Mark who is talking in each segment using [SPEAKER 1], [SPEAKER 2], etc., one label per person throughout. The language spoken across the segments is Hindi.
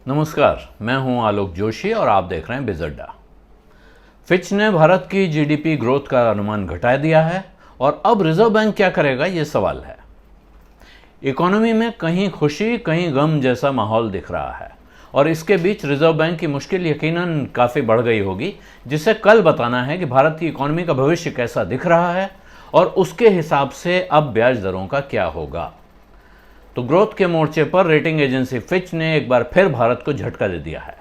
[SPEAKER 1] नमस्कार, मैं हूं आलोक जोशी और आप देख रहे हैं बिज अड्डा। फिच ने भारत की जीडीपी ग्रोथ का अनुमान घटा दिया है और अब रिजर्व बैंक क्या करेगा, ये सवाल है। इकोनॉमी में कहीं खुशी कहीं गम जैसा माहौल दिख रहा है और इसके बीच रिजर्व बैंक की मुश्किल यकीनन काफ़ी बढ़ गई होगी, जिसे कल बताना है कि भारत की इकोनॉमी का भविष्य कैसा दिख रहा है और उसके हिसाब से अब ब्याज दरों का क्या होगा। तो ग्रोथ के मोर्चे पर रेटिंग एजेंसी फिच ने एक बार फिर भारत को झटका दे दिया है।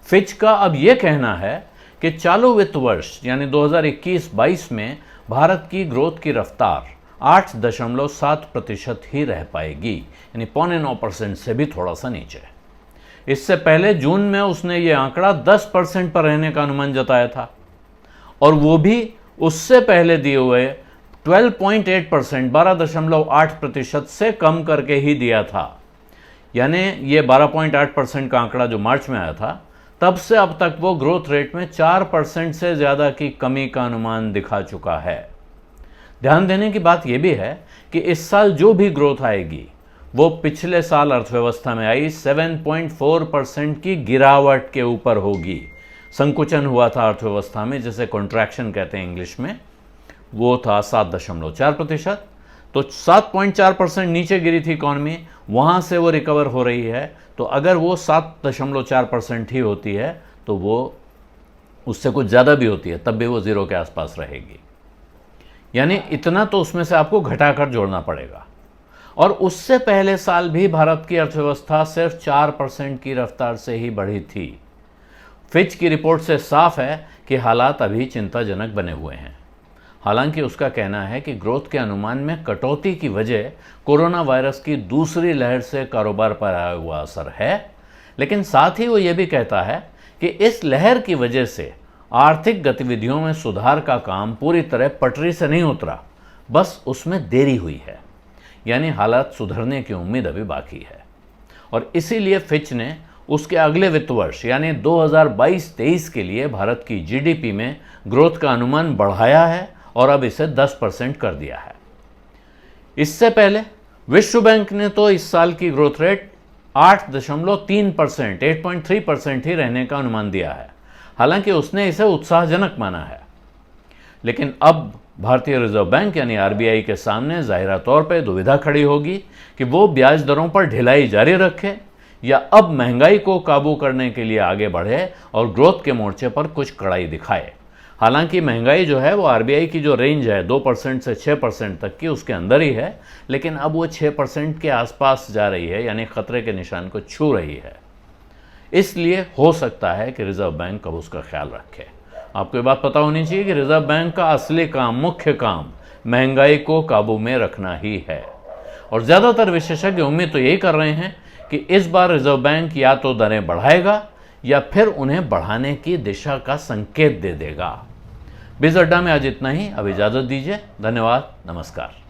[SPEAKER 1] फिच का अब यह कहना है कि चालू वित्त वर्ष यानी 2021-22 में भारत की ग्रोथ की रफ्तार 8.7% ही रह पाएगी, यानी 0.9% से भी थोड़ा सा नीचे। इससे पहले जून में उसने ये आंकड़ा 10% पर रहने का अनुमान जताया था और वो भी उससे पहले दिए हुए 12.8% 12.8% से कम करके ही दिया था। यानी ये 12.8% का आंकड़ा जो मार्च में आया था, तब से अब तक वो ग्रोथ रेट में 4% से ज़्यादा की कमी का अनुमान दिखा चुका है। ध्यान देने की बात यह भी है कि इस साल जो भी ग्रोथ आएगी वो पिछले साल अर्थव्यवस्था में आई 7.4% की गिरावट के ऊपर होगी। संकुचन हुआ था अर्थव्यवस्था में, जिसे कॉन्ट्रैक्शन कहते हैं इंग्लिश में, वो था 7.4%। तो 7.4% नीचे गिरी थी इकॉनमी, वहाँ से वो रिकवर हो रही है। तो अगर वो 7.4% ही होती है तो वो उससे कुछ ज़्यादा भी होती है तब भी वो ज़ीरो के आसपास रहेगी। यानी इतना तो उसमें से आपको घटाकर जोड़ना पड़ेगा। और उससे पहले साल भी भारत की अर्थव्यवस्था सिर्फ 4% की रफ्तार से ही बढ़ी थी। फिच की रिपोर्ट से साफ है कि हालात अभी चिंताजनक बने हुए हैं। हालांकि उसका कहना है कि ग्रोथ के अनुमान में कटौती की वजह कोरोना वायरस की दूसरी लहर से कारोबार पर आया हुआ असर है, लेकिन साथ ही वो ये भी कहता है कि इस लहर की वजह से आर्थिक गतिविधियों में सुधार का काम पूरी तरह पटरी से नहीं उतरा, बस उसमें देरी हुई है। यानी हालात सुधरने की उम्मीद अभी बाकी है और इसीलिए फिच ने उसके अगले वित्त वर्ष यानी 2022-23 के लिए भारत की जीडीपी में ग्रोथ का अनुमान बढ़ाया है और अब इसे 10% कर दिया है। इससे पहले विश्व बैंक ने तो इस साल की ग्रोथ रेट 8.3%, 8.3% ही रहने का अनुमान दिया है। हालांकि उसने इसे उत्साहजनक माना है, लेकिन अब भारतीय रिजर्व बैंक यानी आरबीआई के सामने जाहिरा तौर पर दुविधा खड़ी होगी कि वो ब्याज दरों पर ढिलाई जारी रखे या अब महंगाई को काबू करने के लिए आगे बढ़े और ग्रोथ के मोर्चे पर कुछ कड़ाई दिखाए। हालांकि महंगाई जो है वो आरबीआई की जो रेंज है 2% से 6% तक की, उसके अंदर ही है, लेकिन अब वो 6% के आसपास जा रही है, यानी खतरे के निशान को छू रही है। इसलिए हो सकता है कि रिजर्व बैंक अब उसका ख्याल रखे। आपको ये बात पता होनी चाहिए कि रिजर्व बैंक का असली काम, मुख्य काम महंगाई को काबू में रखना ही है। और ज़्यादातर विशेषज्ञ उम्मीद तो यही कर रहे हैं कि इस बार रिजर्व बैंक या तो दरें बढ़ाएगा या फिर उन्हें बढ़ाने की दिशा का संकेत दे देगा। बिज अड्डा में आज इतना ही। अब इजाज़त दीजिए। धन्यवाद। नमस्कार।